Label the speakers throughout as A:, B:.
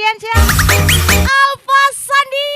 A: kalian cia. Alfa Sandi.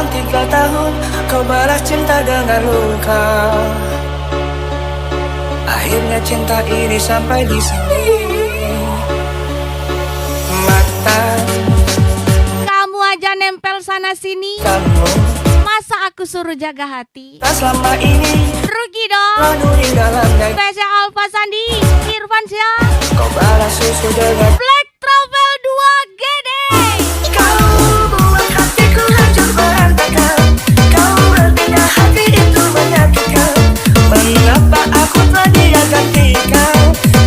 B: dalam 3 tahun kau balas cinta dengan luka. Akhirnya cinta ini sampai di sini. Mata
A: Kamu aja nempel sana sini,
B: kamu
A: masa aku suruh jaga hati?
B: tak selama ini
A: Rugi dong.
B: laduri dalam daging.
A: Spesial Alfa Sandi, Irfan Syah,
B: Kau balas susu dengan
A: Black Travel 2 GD.
B: kau buat hatiku hancur berantakan. Kau berpindah hati itu menyakitkan. Mengapa aku telah dia gantikan?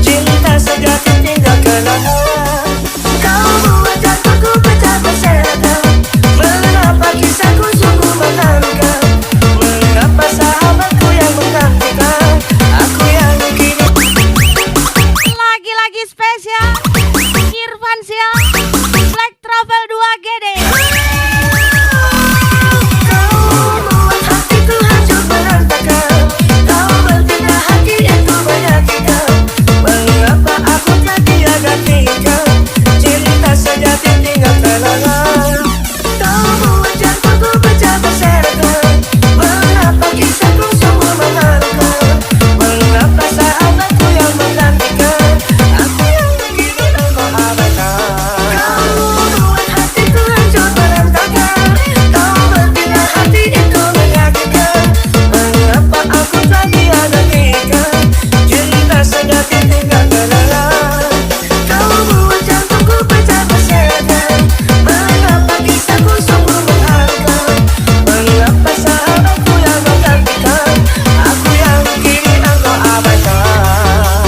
B: Cinta sejati tinggal kenangan. Kau buat jantungku pecah berserakan. Mengapa kisahku sungguh menantang? Mengapa sahabatku yang menantikan? Aku yang kini
A: Lagi-lagi spesial Irfan Syah, Black Travel 2 GD.
B: kau buat hatiku hancur berantakan. Kau berpindah hati itu menyakitkan. Mengapa aku tak dia gantikan? Cinta sejati tinggal kenangan. Kau buat jantungku pecah berserakan. Mengapa kisahku sungguh menantang? Mengapa sahabatku yang menantikan? Aku yang kini engkau abaikan. Kau buat hatiku hancur berantakan. Kau berpindah hati itu menyakitkan. Mengapa aku tak dia gantikan? Cinta sejati tinggal kenangan. Kau buat jantungku pecah berserakan. Mengapa kisahku sungguh menantang? Mengapa sahabatku yang menggantikan? Aku yang kini engkau abaikan.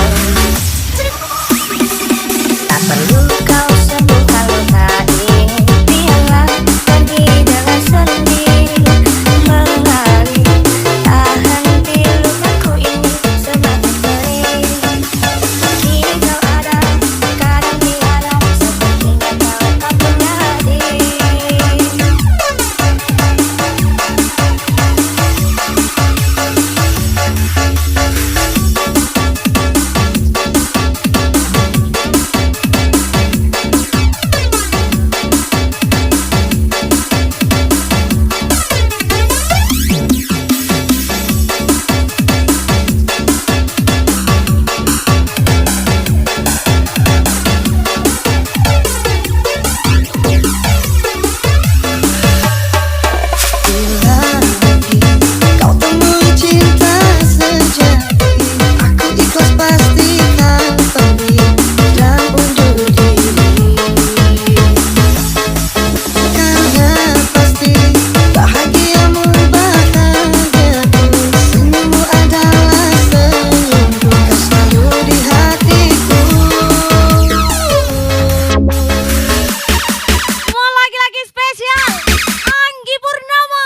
C: Tak perlu kau sembuhkan luka ini, biarlah pergi dengan sendiri mengalir. Tahan di lukaku ini semakin perih. Kini kau ada, kadang tiada, sepertinya kau tak punya hati.
B: Bila nanti kau temui cinta sejati, aku ikhlas pastikan pergi dan undur diri. Karena pasti bahagiamu bahagiaku, senyummu adalah senyumku, kau selalu di hatiku.
A: Mau lagi-lagi spesial Anggi Purnama.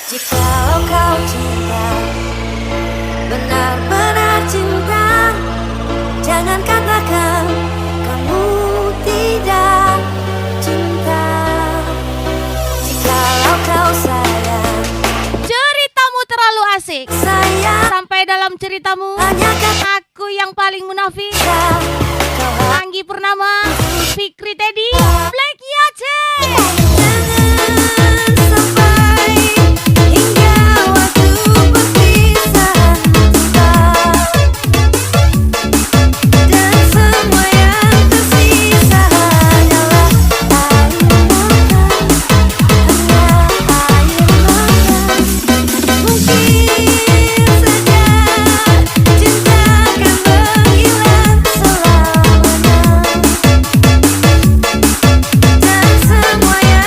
C: Jikalau kau cinta, benar-benar cinta, jangan katakan kamu tidak cinta. Jikalau kau sayang,
A: Ceritamu terlalu asik,
C: sayang
A: sampai dalam ceritamu
C: hanya kata
A: aku yang paling munafik.
C: kau
A: Anggi Purnama, Fikri Teddy, Black Yace.
C: jangan sampai hingga waktu perpisahan tiba, dan semua yang tersisa hanyalah air mata, hanya air mata. Mungkin saja cinta akan menghilang selamanya, dan semua yang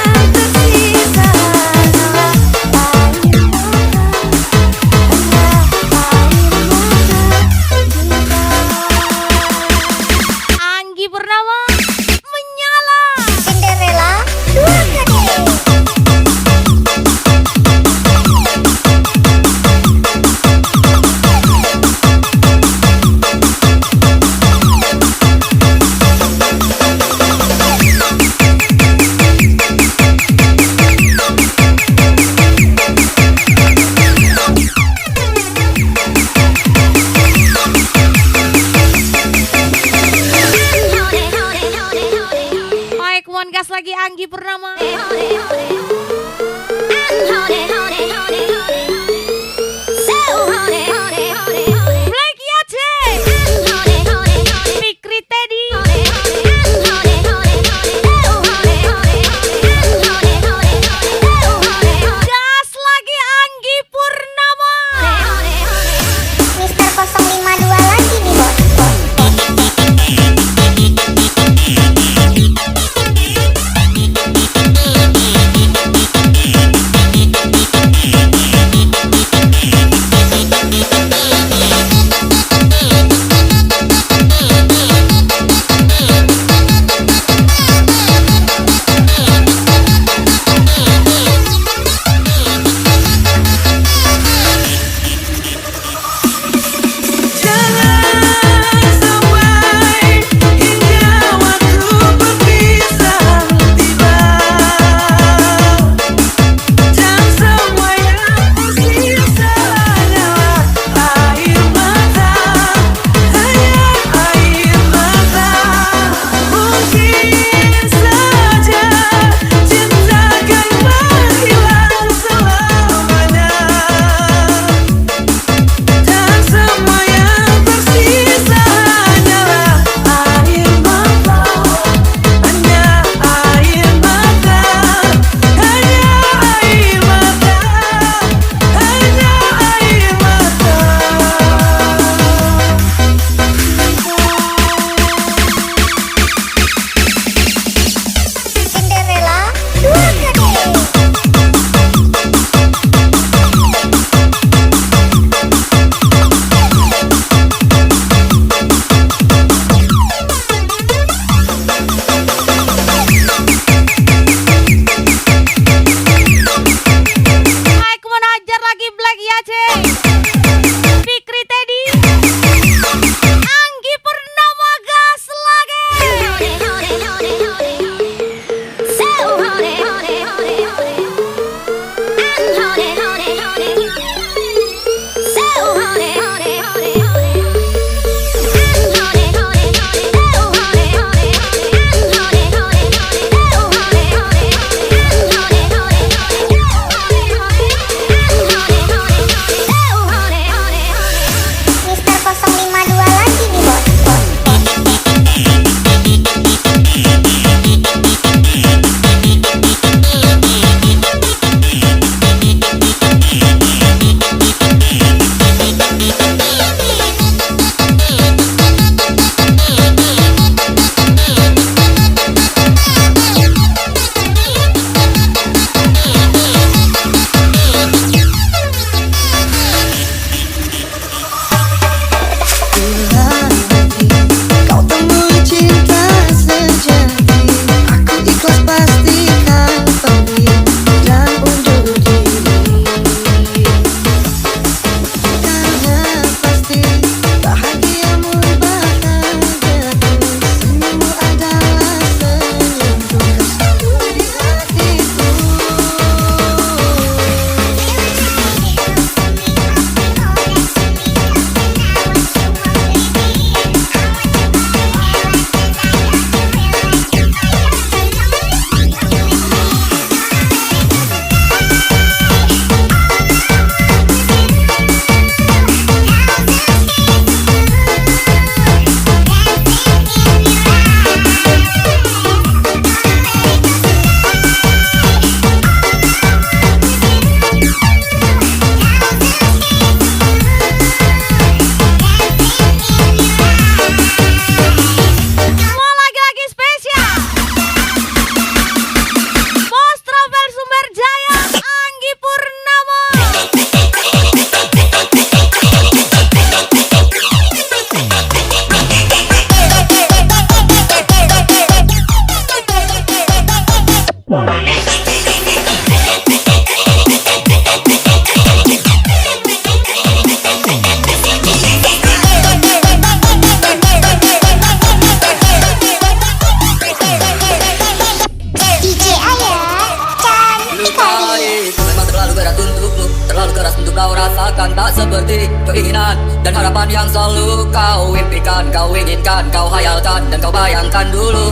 D: berat untukmu, terlalu keras untuk kau rasakan. Tak seperti keinginan dan harapan yang selalu kau impikan, kau inginkan, kau hayalkan, dan kau bayangkan dulu.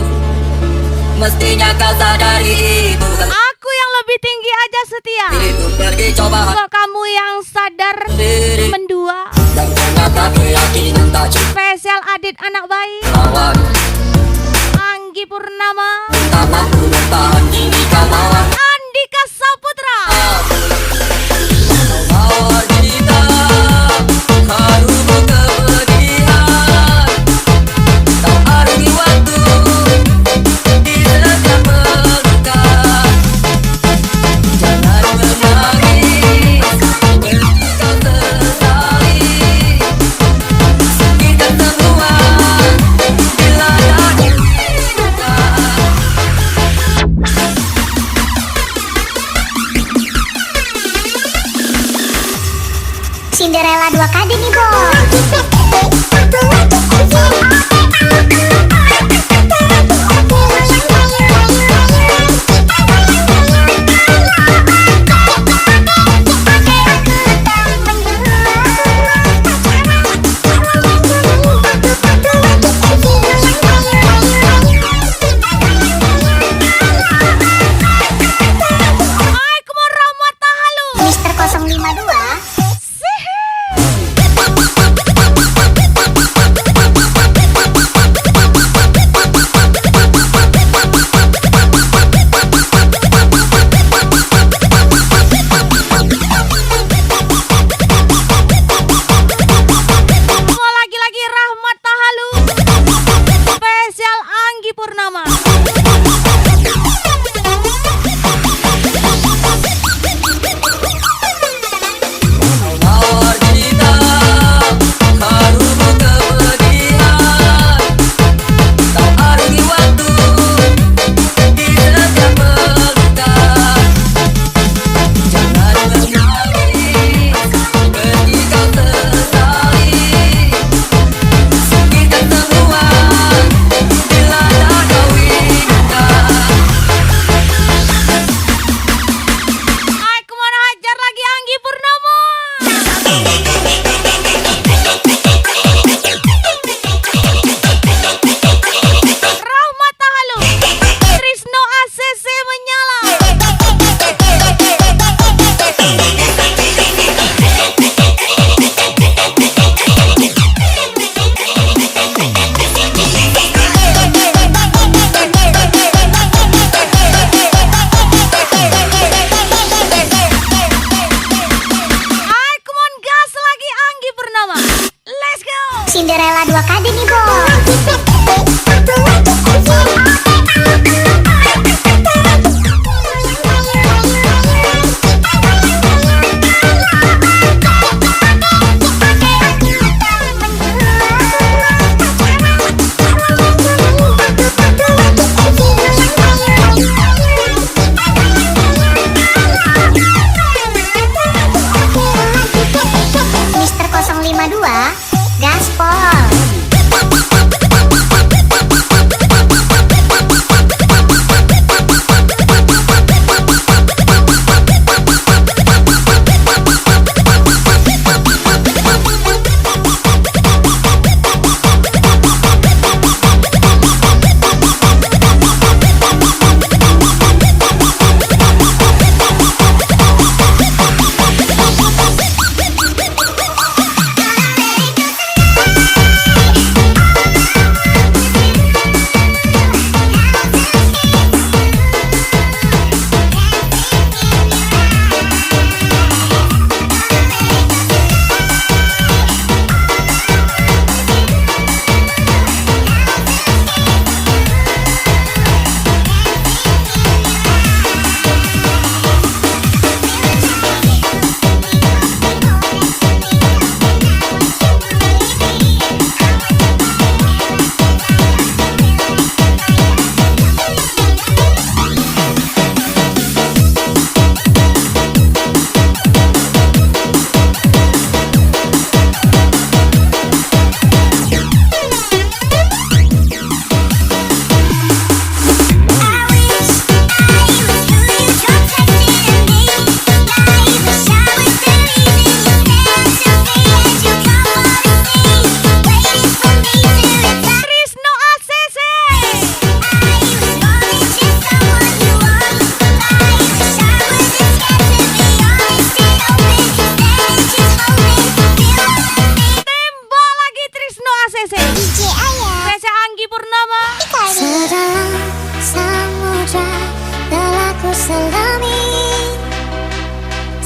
D: Mestinya kau sadari itu kan
A: Aku yang lebih tinggi aja setia.
D: itu pergi coba
A: Kok kamu yang sadar
D: sendiri.
A: mendua?
D: Dan ternyata keyakinan tak cukup
A: Spesial Adit anak bayi
D: lawan.
A: Anggi Purnama,
D: Tak mampu bertahan kini kau mawar.
A: Andika Saputra.
D: Mawar kita harus berkepedihan. Kau arungi waktu di setiap pelukan. Jangan menangis ketika sesali. Kita semua dilanda duka.
C: Cinderella 2 KD nih bos.
A: Hai, kemon Rahmat Tahalu.
C: Mister 052.
A: Mau lagi-lagi Rahmat Tahalu. Spesial Anggi Purnama.
D: Mawar kita harus berkepedihan. Kau arungi waktu di setiap pelukan. Jangan menangis ketika sesali. Kita semua dilanda kau inginkan.
A: Hai, kemon hajar lagi Anggi Purnama. Rahmat Tahalu. Trisno ACC menyala. Hai, kemon gas lagi Anggi Purnama. Let's go.
C: Cinderella 2 KD nih bos. Mister 052. Gaspol.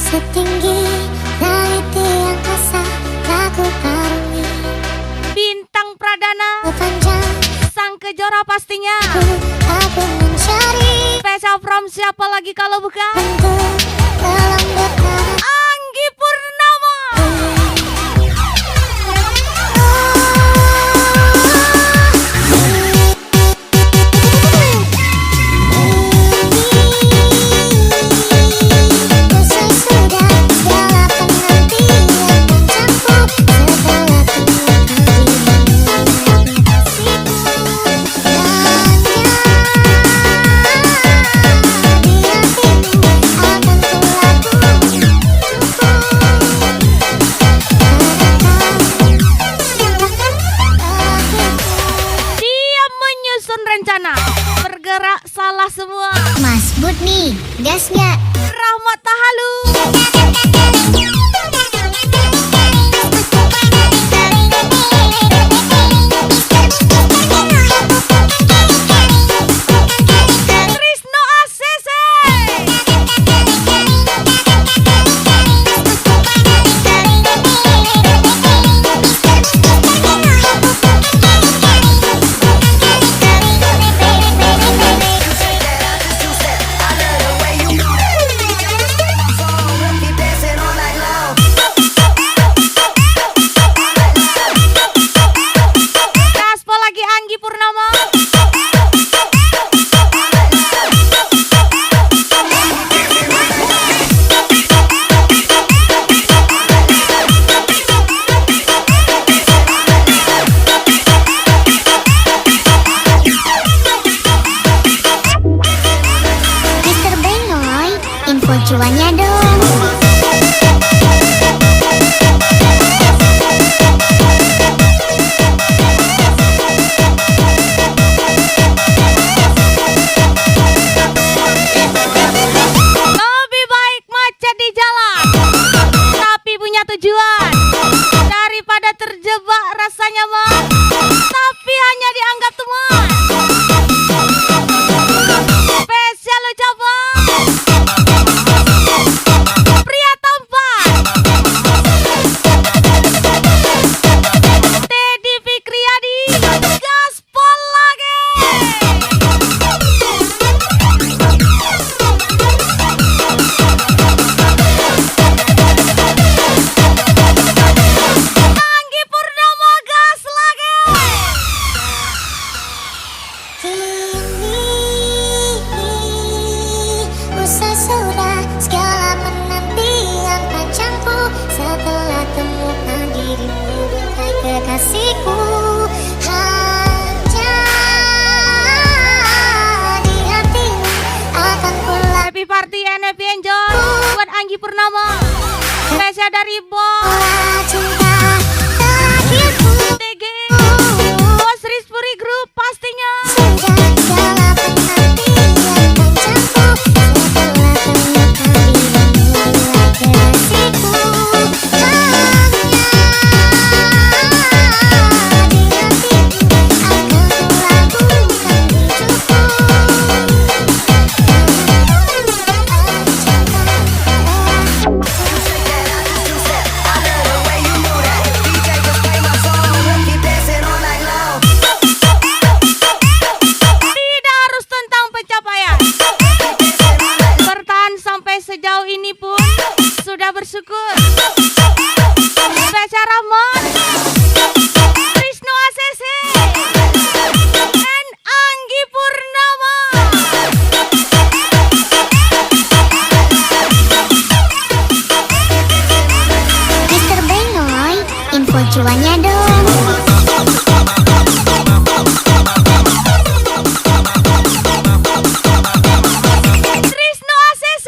C: setinggi langit yang asa laku karungi.
A: Bintang Pradana,
C: Sepanjang
A: sang kejora pastinya.
C: aku mencari
A: Special from siapa lagi kalau bukan
C: bentuk dalam betapa
A: Anggi Purnama.
C: Usai sudah segala penantian panjangku setelah
A: Dia menyusun rencana, bergerak salah semua.
C: Mas Bud nih, gas nggak?
A: Rahmat Tahalu, Trisno ACC, Gaspo lagi Anggi Purnama.
C: Mr. Benoy, info cuannya dong.
A: Lebih baik macet di jalan, tapi punya tujuan, daripada terjebak rasa nyaman, tapi hanya dianggap teman. Spesial ucapan pria tampan Teddy Fikriadi, gaspol lagi. Anggi Purnama gas lagi.
C: Usai sudah segala penantian panjangku setelah temukan dirimu, hai kekasihku. Hanya di hatimu akan pulang
A: Happy party and happy enjoy buat Anggi Purnama. Spesial dari Bos
C: cinta terakhirku.
A: TG, Bos Rizpuri Group pastinya.
C: Sudah segala penantian panjangku setelah temukan dirimu, hai kekasihku. Hanya di hatiku akan kulabuhkan hidupku.
A: Tidak harus tentang pencapaian, bertahan sampai sejauh ini pun sudah bersyukur. Spesial Rahmat, Trisno ACC, dan Anggi Purnama.
C: Mr. Benoy, info cuannya dong.
A: Trisno ACC,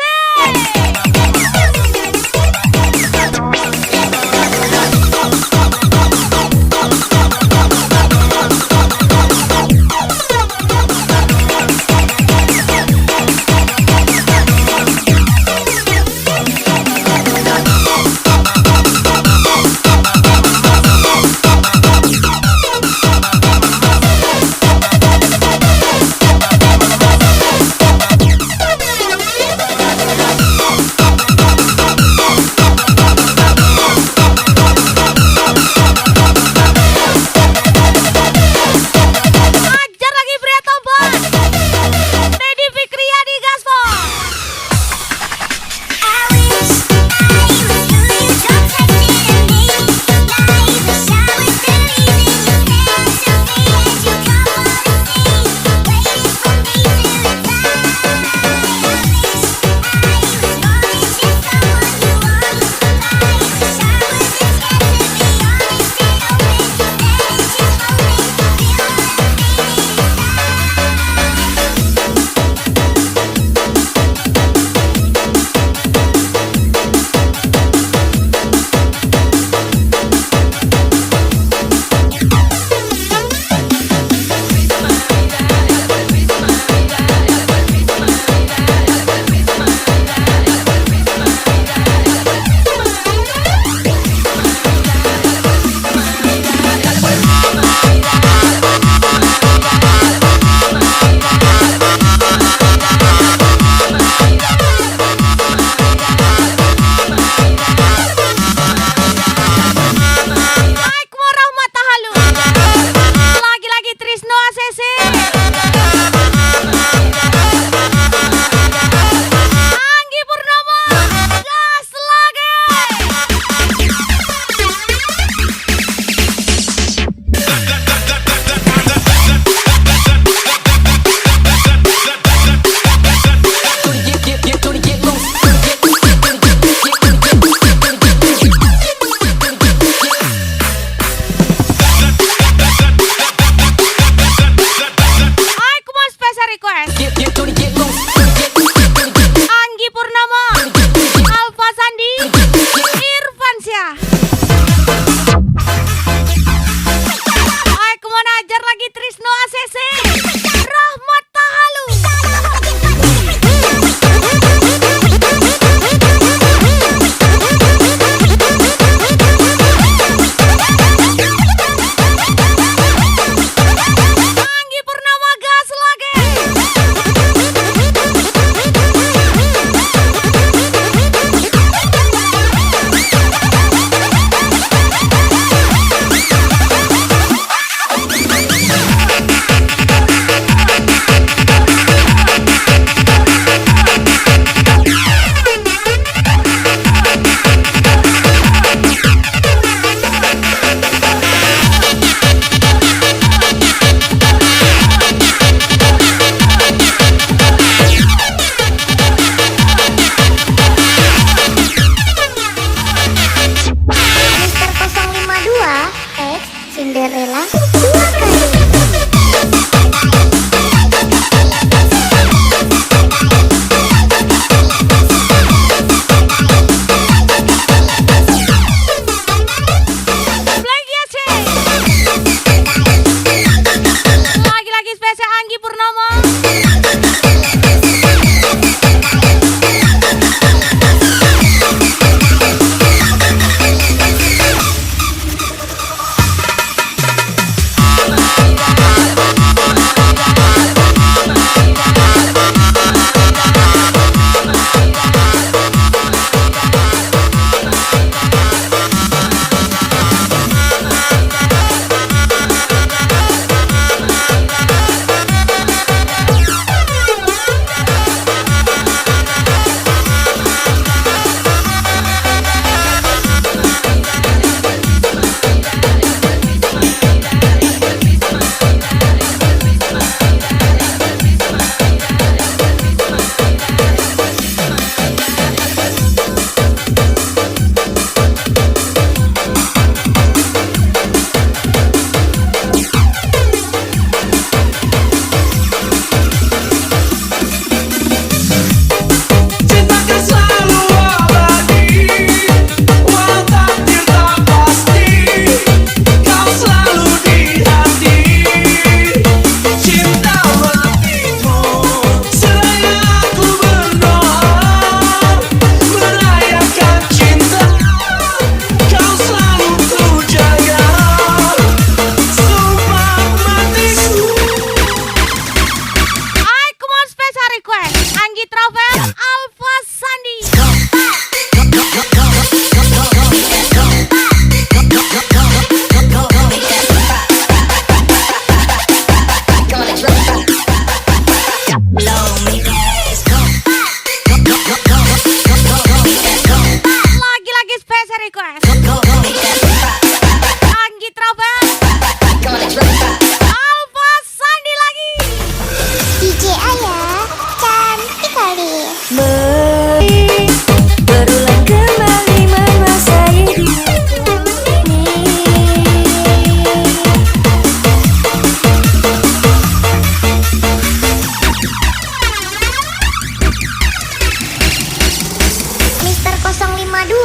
C: Drama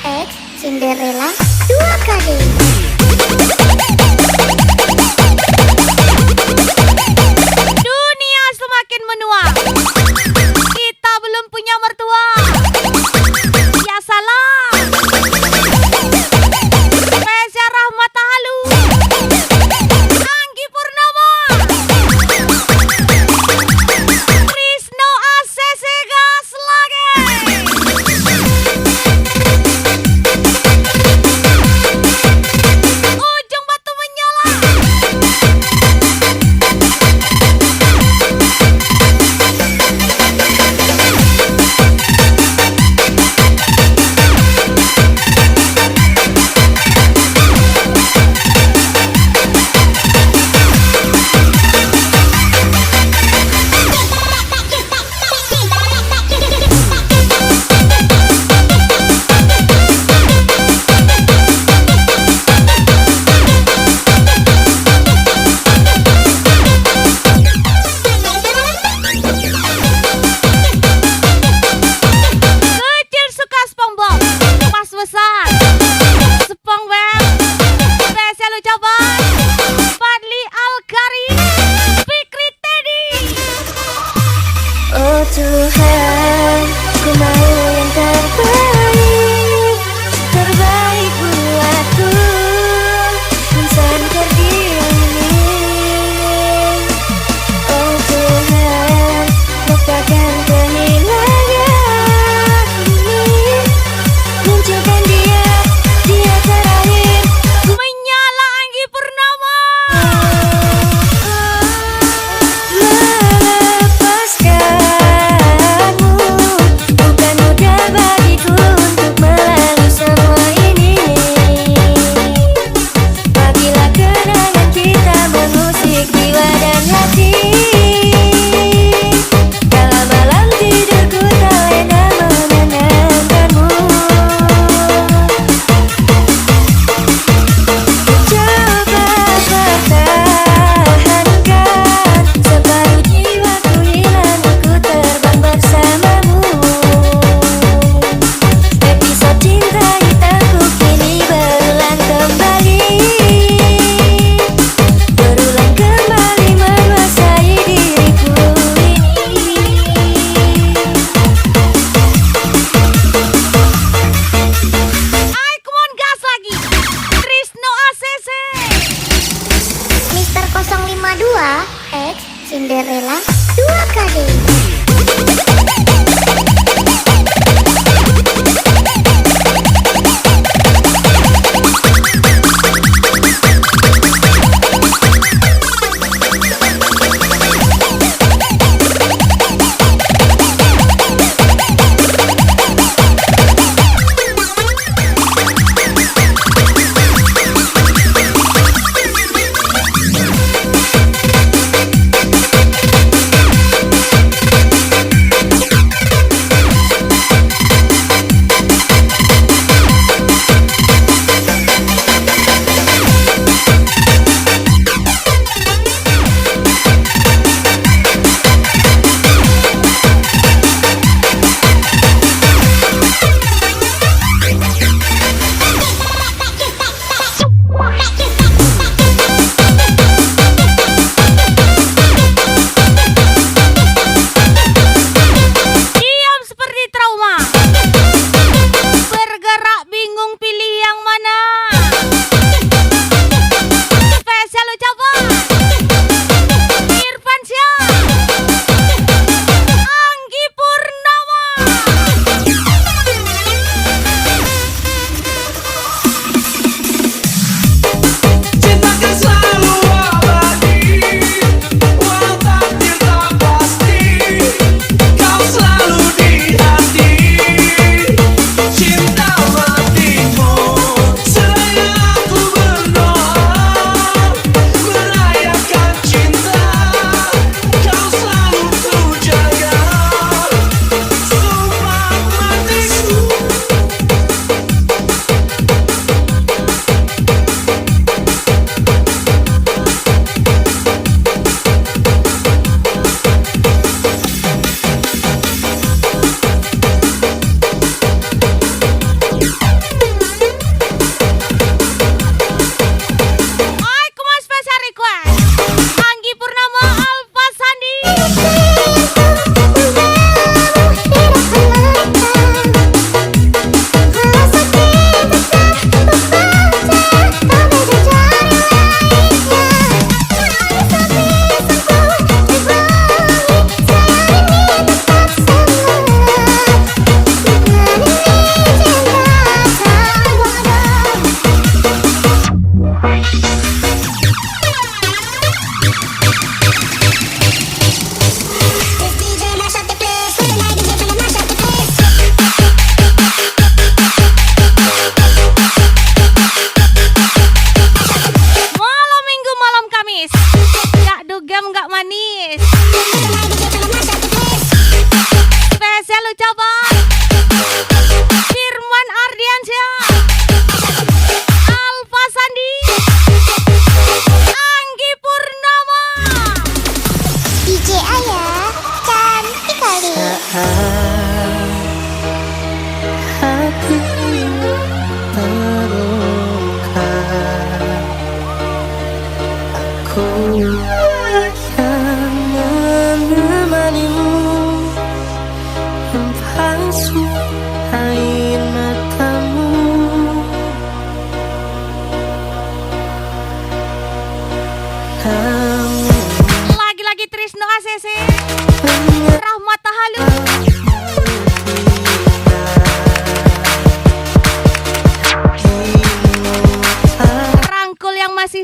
C: 2 X Cinderella 2 kali.
A: Dunia semakin menua. Kita belum punya mertua. Ya salah. Reza Rahmat Halu. Anggi Purnama. Krisno ACC gas lagi. Ujung batu menyala.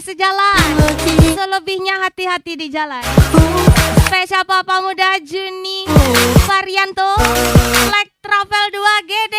A: sejalan, selebihnya hati-hati di jalan. Spesial Papa Muda Juni Varianto, Black Travel 2 GD.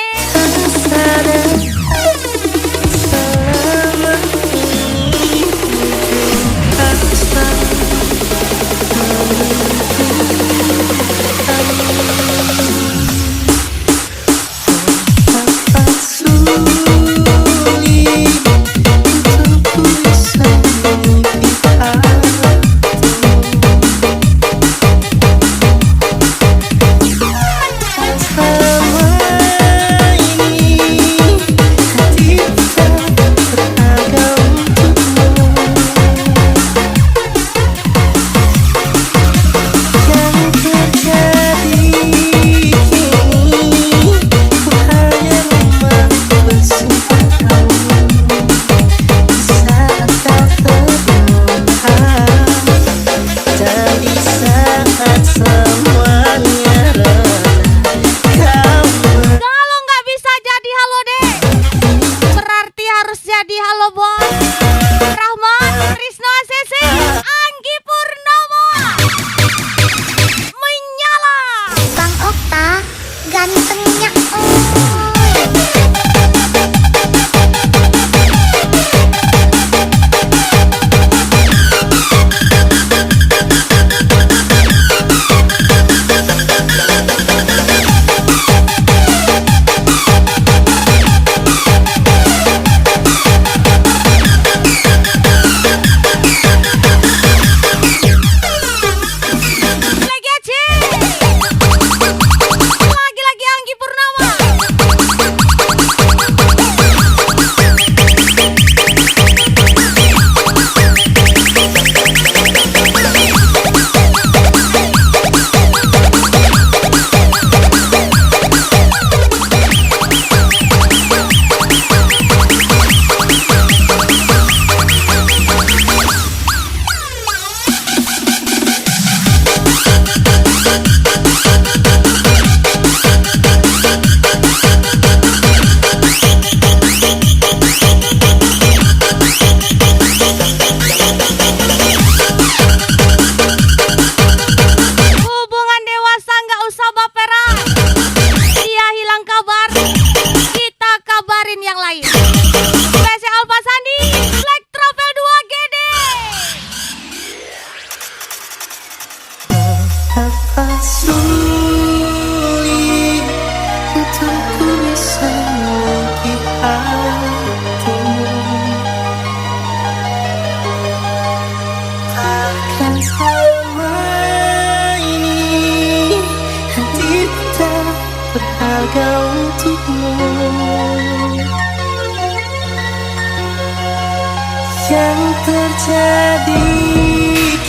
B: Yang terjadi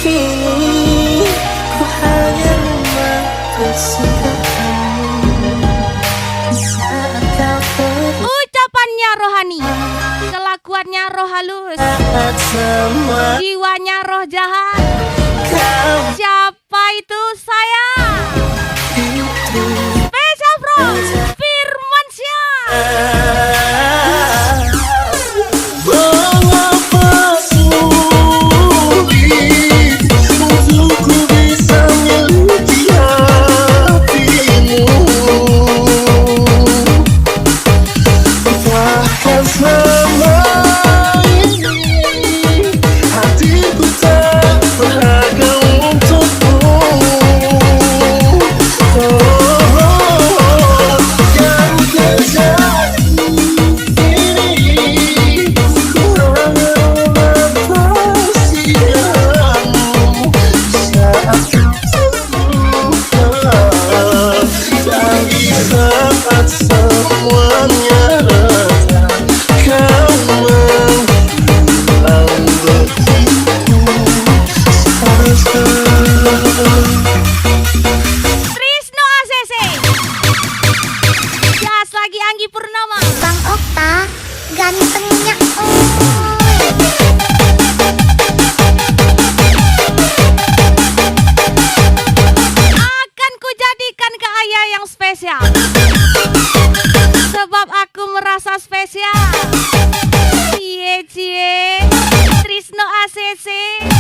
B: kini, ku hanya mempersingkatmu saat kau pergi.
A: Ucapannya rohani, kelakuannya roh halus,
B: Saat semua
A: jiwanya roh jahat.
B: kau
A: Siapa itu saya?
B: itu
A: Special from Firmansyah.
B: mengapa sulit untukku bisa memiliki hatimu. Bahkan selama ini hatiku tak berharga untukmu. Yang terjadi kini, ku hanya mempersiapkanmu saat kau terluka dan di saat semuanya reda, kau menghilang begitu saja.
A: Trisno ACC. Jas lagi Anggi Purnama.
C: Bang Okta, gantengnya
A: Akan kujadikan ke ayah yang spesial, sebab aku merasa spesial. Cie cie Trisno kasih.